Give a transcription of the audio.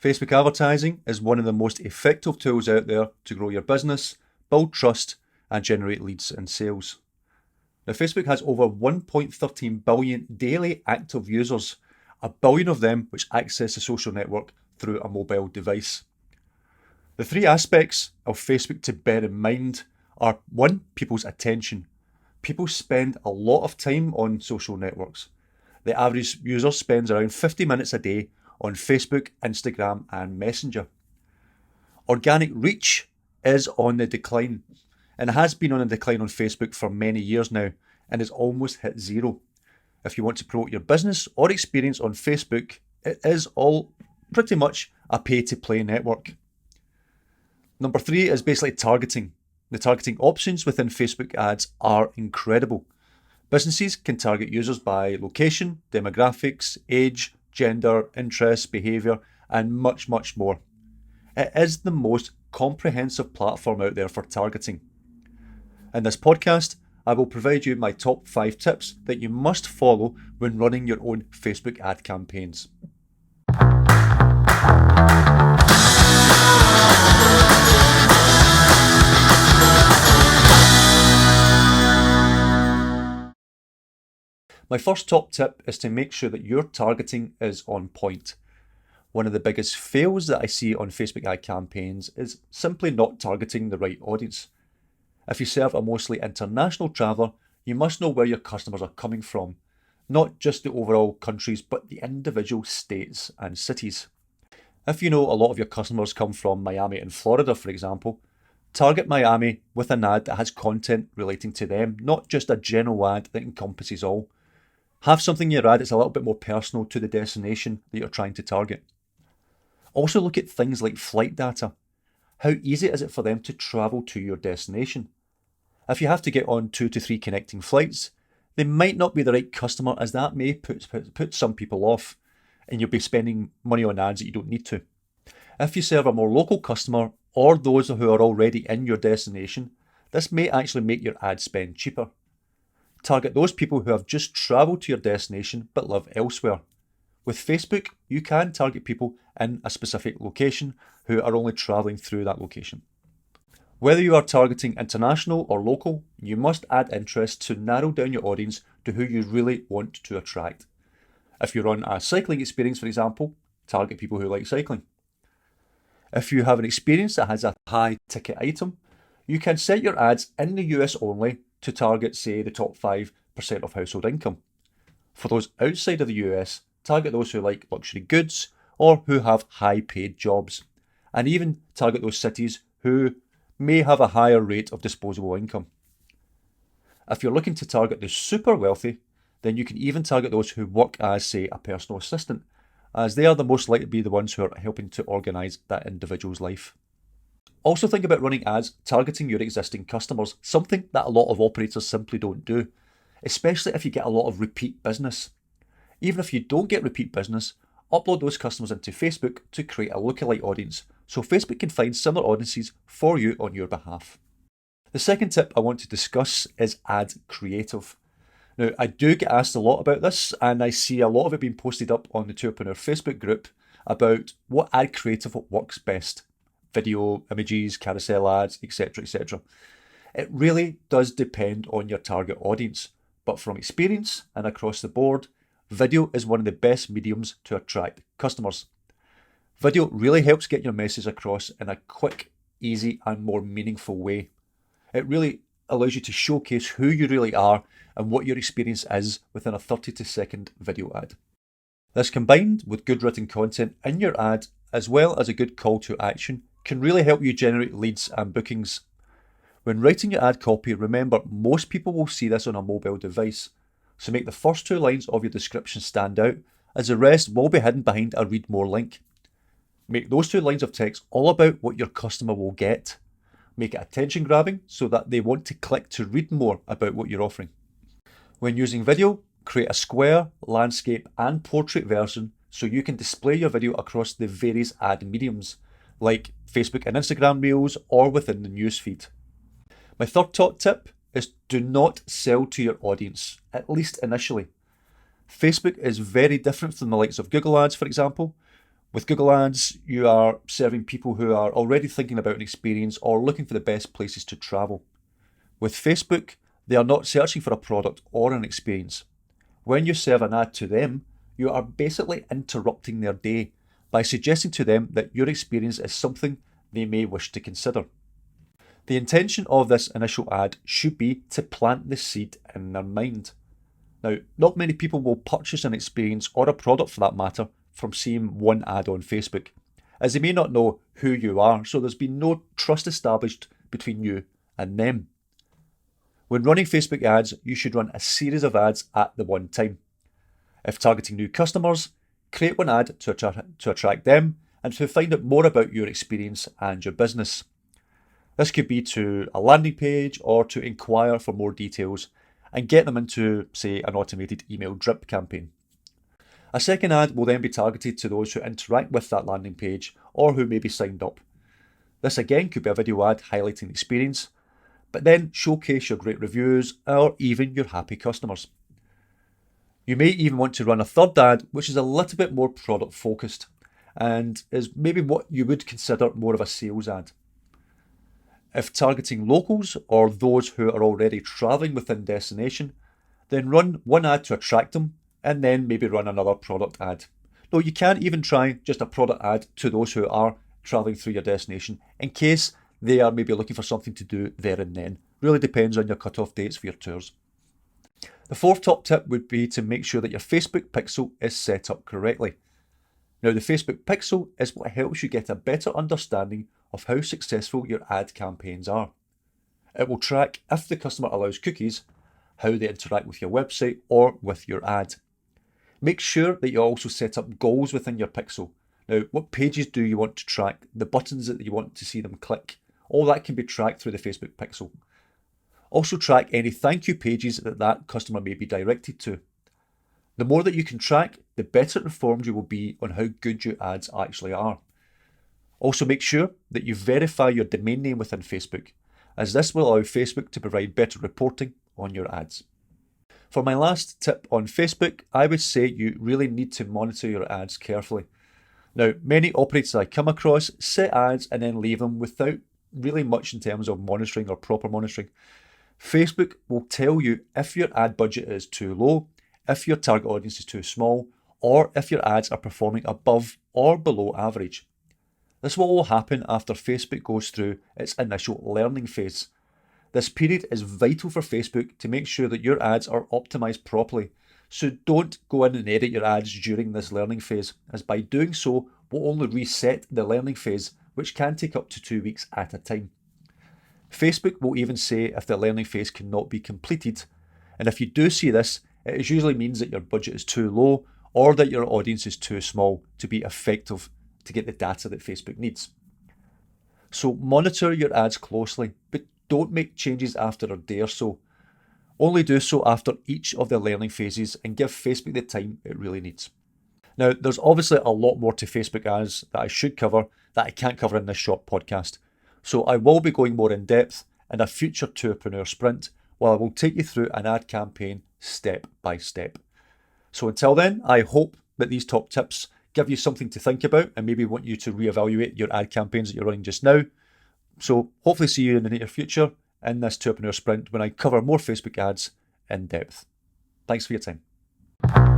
Facebook advertising is one of the most effective tools out there to grow your business, build trust, and generate leads and sales. Now, Facebook has over 1.13 billion daily active users, a billion of them which access the social network through a mobile device. The three aspects of Facebook to bear in mind are: one, people's attention. People spend a lot of time on social networks. The average user spends around 50 minutes a day on Facebook, Instagram, and Messenger. Organic reach is on the decline and has been on a decline on Facebook for many years now and has almost hit zero. If you want to promote your business or experience on Facebook, it is all pretty much a pay-to-play network. Number 3 is basically targeting. The targeting options within Facebook ads are incredible. Businesses can target users by location, demographics, age, gender, interests, behaviour, and much, much more. It is the most comprehensive platform out there for targeting. In this podcast, I will provide you my top 5 tips that you must follow when running your own Facebook ad campaigns. My first top tip is to make sure that your targeting is on point. One of the biggest fails that I see on Facebook ad campaigns is simply not targeting the right audience. If you serve a mostly international traveller, you must know where your customers are coming from, not just the overall countries, but the individual states and cities. If you know a lot of your customers come from Miami and Florida, for example, target Miami with an ad that has content relating to them, not just a general ad that encompasses all. Have something in your ad that's a little bit more personal to the destination that you're trying to target. Also look at things like flight data. How easy is it for them to travel to your destination? If you have to get on 2 to 3 connecting flights, they might not be the right customer, as that may put some people off, and you'll be spending money on ads that you don't need to. If you serve a more local customer or those who are already in your destination, this may actually make your ad spend cheaper. Target those people who have just travelled to your destination but live elsewhere. With Facebook, you can target people in a specific location who are only travelling through that location. Whether you are targeting international or local, you must add interest to narrow down your audience to who you really want to attract. If you run a cycling experience, for example, target people who like cycling. If you have an experience that has a high ticket item, you can set your ads in the US only to target, say, the top 5% of household income. For those outside of the US, target those who like luxury goods or who have high paid jobs, and even target those cities who may have a higher rate of disposable income. If you're looking to target the super wealthy, then you can even target those who work as, say, a personal assistant, as they are the most likely to be the ones who are helping to organise that individual's life. Also think about running ads targeting your existing customers, something that a lot of operators simply don't do, especially if you get a lot of repeat business. Even if you don't get repeat business, upload those customers into Facebook to create a lookalike audience, so Facebook can find similar audiences for you on your behalf. The second tip I want to discuss is ad creative. Now, I do get asked a lot about this, and I see a lot of it being posted up on the Tourpreneur Facebook group about what ad creative works best. Video, images, carousel ads, etc., etc. It really does depend on your target audience, but from experience and across the board, video is one of the best mediums to attract customers. Video really helps get your message across in a quick, easy, and more meaningful way. It really allows you to showcase who you really are and what your experience is within a 30-second video ad. This, combined with good written content in your ad, as well as a good call to action, can really help you generate leads and bookings. When writing your ad copy, remember most people will see this on a mobile device, so make the first 2 lines of your description stand out, as the rest will be hidden behind a read more link. Make those 2 lines of text all about what your customer will get. Make it attention grabbing so that they want to click to read more about what you're offering. When using video, create a square, landscape and portrait version so you can display your video across the various ad mediums, like Facebook and Instagram Reels or within the newsfeed. My third top tip is do not sell to your audience, at least initially. Facebook is very different from the likes of Google Ads, for example, With Google Ads, you are serving people who are already thinking about an experience or looking for the best places to travel. With Facebook, they are not searching for a product or an experience. When you serve an ad to them, you are basically interrupting their day by suggesting to them that your experience is something they may wish to consider. The intention of this initial ad should be to plant the seed in their mind. Now, not many people will purchase an experience or a product for that matter from seeing one ad on Facebook, as they may not know who you are, so there's been no trust established between you and them. When running Facebook ads, you should run a series of ads at the one time. If targeting new customers, create one ad to attract them and to find out more about your experience and your business. This could be to a landing page or to inquire for more details and get them into, say, an automated email drip campaign. A second ad will then be targeted to those who interact with that landing page or who may be signed up. This again could be a video ad highlighting the experience, but then showcase your great reviews or even your happy customers. You may even want to run a third ad which is a little bit more product focused and is maybe what you would consider more of a sales ad. If targeting locals or those who are already travelling within destination, then run one ad to attract them and then maybe run another product ad. No, you can even try just a product ad to those who are travelling through your destination in case they are maybe looking for something to do there and then. Really depends on your cut-off dates for your tours. The fourth top tip would be to make sure that your Facebook pixel is set up correctly. Now, the Facebook pixel is what helps you get a better understanding of how successful your ad campaigns are. It will track if the customer allows cookies, how they interact with your website or with your ad. Make sure that you also set up goals within your pixel. Now, what pages do you want to track? The buttons that you want to see them click. All that can be tracked through the Facebook pixel. Also track any thank you pages that customer may be directed to. The more that you can track, the better informed you will be on how good your ads actually are. Also make sure that you verify your domain name within Facebook, as this will allow Facebook to provide better reporting on your ads. For my last tip on Facebook, I would say you really need to monitor your ads carefully. Now, many operators I come across set ads and then leave them without really much in terms of monitoring or proper monitoring. Facebook will tell you if your ad budget is too low, if your target audience is too small, or if your ads are performing above or below average. This will all happen after Facebook goes through its initial learning phase. This period is vital for Facebook to make sure that your ads are optimized properly. So don't go in and edit your ads during this learning phase, as by doing so will only reset the learning phase, which can take up to 2 weeks at a time. Facebook will even say if the learning phase cannot be completed, and if you do see this, it usually means that your budget is too low or that your audience is too small to be effective to get the data that Facebook needs. So monitor your ads closely, but don't make changes after a day or so. Only do so after each of the learning phases and give Facebook the time it really needs. Now, there's obviously a lot more to Facebook ads that I should cover that I can't cover in this short podcast. So I will be going more in depth in a future Tourpreneur sprint, where I will take you through an ad campaign step by step. So until then, I hope that these top tips give you something to think about and maybe want you to reevaluate your ad campaigns that you're running just now. So hopefully see you in the near future in this Tourpreneur sprint when I cover more Facebook ads in depth. Thanks for your time.